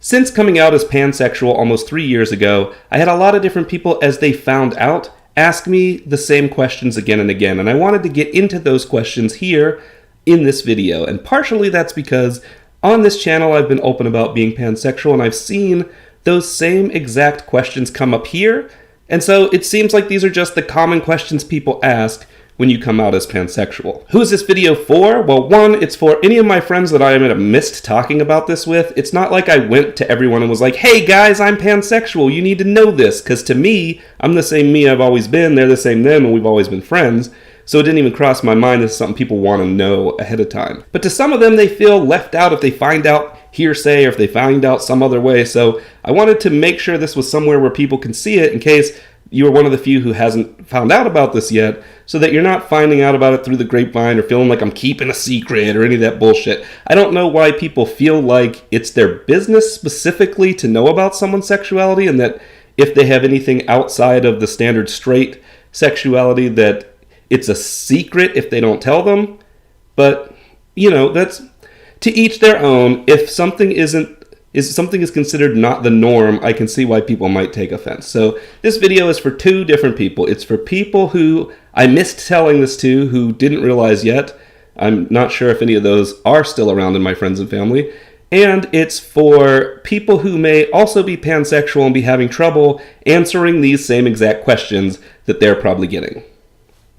Since coming out as pansexual almost 3 years ago, I had a lot of different people, as they found out, ask me the same questions again and again, and I wanted to get into those questions here in this video. And partially that's because on this channel I've been open about being pansexual, and I've seen those same exact questions come up here, and so it seems like these are just the common questions people ask when you come out as pansexual. Who is this video for? Well, one, it's for any of my friends that I might have missed talking about this with. It's not like I went to everyone and was like, hey guys, I'm pansexual, you need to know this, because to me, I'm the same me I've always been, they're the same them, and we've always been friends. So it didn't even cross my mind this is something people want to know ahead of time. But to some of them, they feel left out if they find out hearsay or if they find out some other way. So I wanted to make sure this was somewhere where people can see it in case you're one of the few who hasn't found out about this yet, so that you're not finding out about it through the grapevine or feeling like I'm keeping a secret or any of that bullshit. I don't know why people feel like it's their business specifically to know about someone's sexuality, and that if they have anything outside of the standard straight sexuality, that it's a secret if they don't tell them. But, you know, that's to each their own. If something is considered not the norm, I can see why people might take offense. So this video is for two different people. It's for people who I missed telling this to, who didn't realize yet. I'm not sure if any of those are still around in my friends and family. And it's for people who may also be pansexual and be having trouble answering these same exact questions that they're probably getting.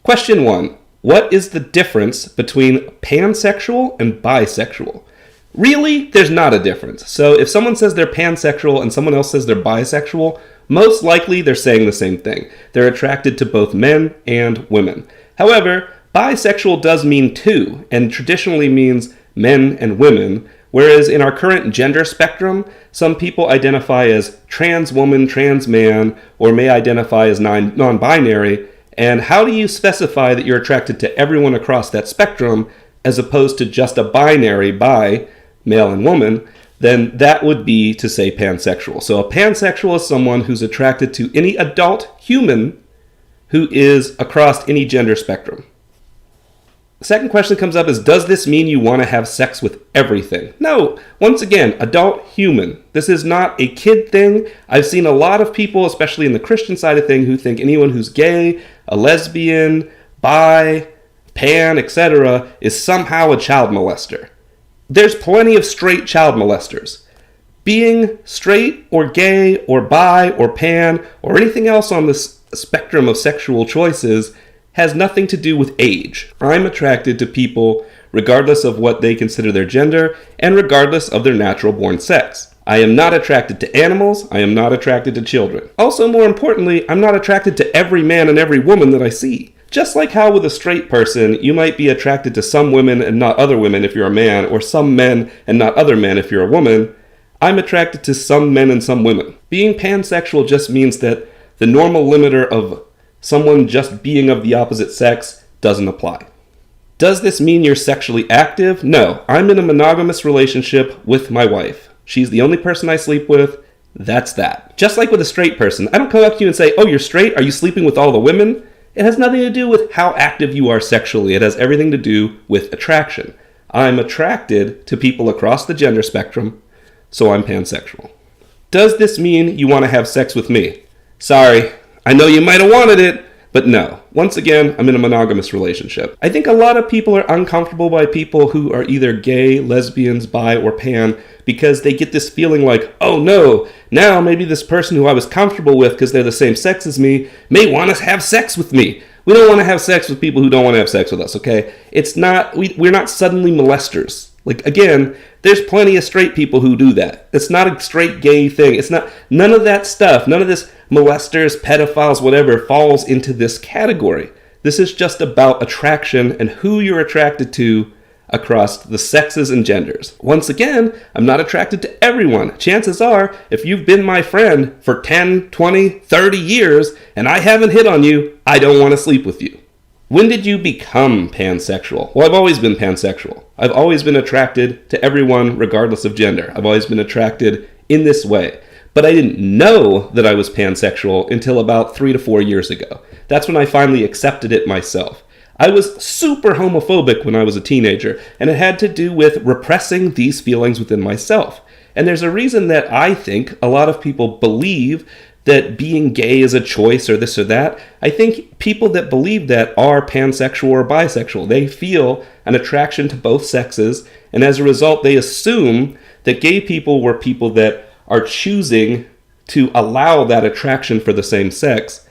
Question 1. What is the difference between pansexual and bisexual? Really, there's not a difference. So if someone says they're pansexual and someone else says they're bisexual, most likely they're saying the same thing. They're attracted to both men and women. However, bisexual does mean two, and traditionally means men and women, whereas in our current gender spectrum, some people identify as trans woman, trans man, or may identify as non-binary. And how do you specify that you're attracted to everyone across that spectrum as opposed to just a binary bi, male and woman? Then that would be to say pansexual. So a pansexual is someone who's attracted to any adult human who is across any gender spectrum. The second question that comes up is, does this mean you want to have sex with everything? No. Once again, adult human. This is not a kid thing. I've seen a lot of people, especially in the Christian side of thing, who think anyone who's gay, a lesbian, bi, pan, etc. is somehow a child molester. There's plenty of straight child molesters. Being straight or gay or bi or pan or anything else on this spectrum of sexual choices has nothing to do with age. I'm attracted to people regardless of what they consider their gender and regardless of their natural born sex. I am not attracted to animals. I am not attracted to children. Also, more importantly, I'm not attracted to every man and every woman that I see. Just like how with a straight person, you might be attracted to some women and not other women if you're a man, or some men and not other men if you're a woman, I'm attracted to some men and some women. Being pansexual just means that the normal limiter of someone just being of the opposite sex doesn't apply. Does this mean you're sexually active? No, I'm in a monogamous relationship with my wife. She's the only person I sleep with. That's that. Just like with a straight person, I don't come up to you and say, oh, you're straight? Are you sleeping with all the women? It has nothing to do with how active you are sexually. It has everything to do with attraction. I'm attracted to people across the gender spectrum, so I'm pansexual. Does this mean you want to have sex with me? Sorry, I know you might have wanted it, but no. Once again, I'm in a monogamous relationship. I think a lot of people are uncomfortable by people who are either gay, lesbians, bi, or pan because they get this feeling like, oh no, now maybe this person who I was comfortable with because they're the same sex as me may want to have sex with me. We don't want to have sex with people who don't want to have sex with us, okay? It's not, we're not suddenly molesters. Like, again, there's plenty of straight people who do that. It's not a straight gay thing. It's not, none of that stuff, none of this molesters, pedophiles, whatever, falls into this category. This is just about attraction and who you're attracted to across the sexes and genders. Once again, I'm not attracted to everyone. Chances are, if you've been my friend for 10, 20, 30 years, and I haven't hit on you, I don't want to sleep with you. When did you become pansexual? Well, I've always been pansexual. I've always been attracted to everyone regardless of gender. I've always been attracted in this way. But I didn't know that I was pansexual until about 3 to 4 years ago. That's when I finally accepted it myself. I was super homophobic when I was a teenager, and it had to do with repressing these feelings within myself. And there's a reason that I think a lot of people believe that being gay is a choice or this or that. I think people that believe that are pansexual or bisexual. They feel an attraction to both sexes, and as a result, they assume that gay people were people that are choosing to allow that attraction for the same sex,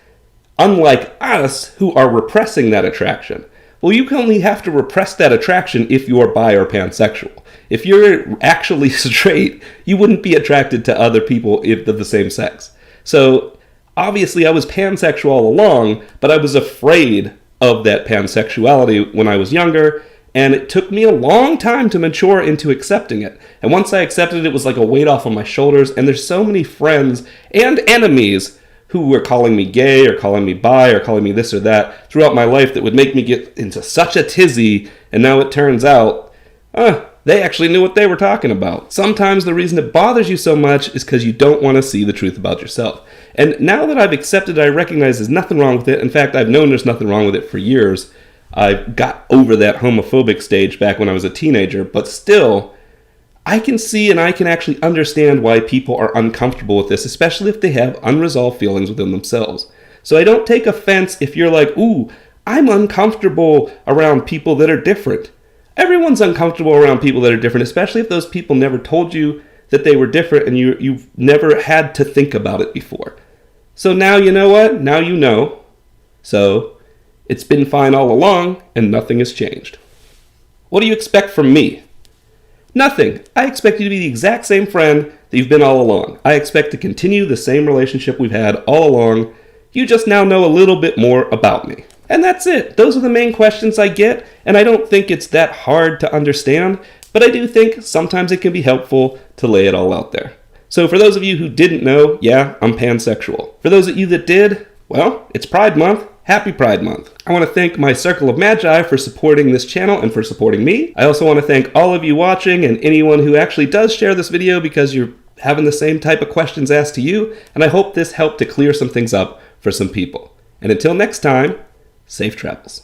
unlike us who are repressing that attraction. Well, you only have to repress that attraction if you're bi or pansexual. If you're actually straight, you wouldn't be attracted to other people of the same sex. So obviously I was pansexual all along, but I was afraid of that pansexuality when I was younger, and it took me a long time to mature into accepting it. And once I accepted it, it was like a weight off of my shoulders, and there's so many friends and enemies who were calling me gay or calling me bi or calling me this or that throughout my life that would make me get into such a tizzy, and now it turns out, they actually knew what they were talking about. Sometimes the reason it bothers you so much is because you don't want to see the truth about yourself. And now that I've accepted it, I recognize there's nothing wrong with it. In fact, I've known there's nothing wrong with it for years. I got over that homophobic stage back when I was a teenager, but still, I can see and I can actually understand why people are uncomfortable with this, especially if they have unresolved feelings within themselves. So I don't take offense if you're like, ooh, I'm uncomfortable around people that are different. Everyone's uncomfortable around people that are different, especially if those people never told you that they were different and you've never had to think about it before. So now you know what? Now you know. So it's been fine all along and nothing has changed. What do you expect from me? Nothing. I expect you to be the exact same friend that you've been all along. I expect to continue the same relationship we've had all along. You just now know a little bit more about me. And that's it. Those are the main questions I get, and I don't think it's that hard to understand, but I do think sometimes it can be helpful to lay it all out there. So for those of you who didn't know, yeah, I'm pansexual. For those of you that did, well, it's Pride Month. Happy Pride Month. I want to thank my Circle of Magi for supporting this channel and for supporting me. I also want to thank all of you watching and anyone who actually does share this video because you're having the same type of questions asked to you, and I hope this helped to clear some things up for some people. And until next time, safe travels.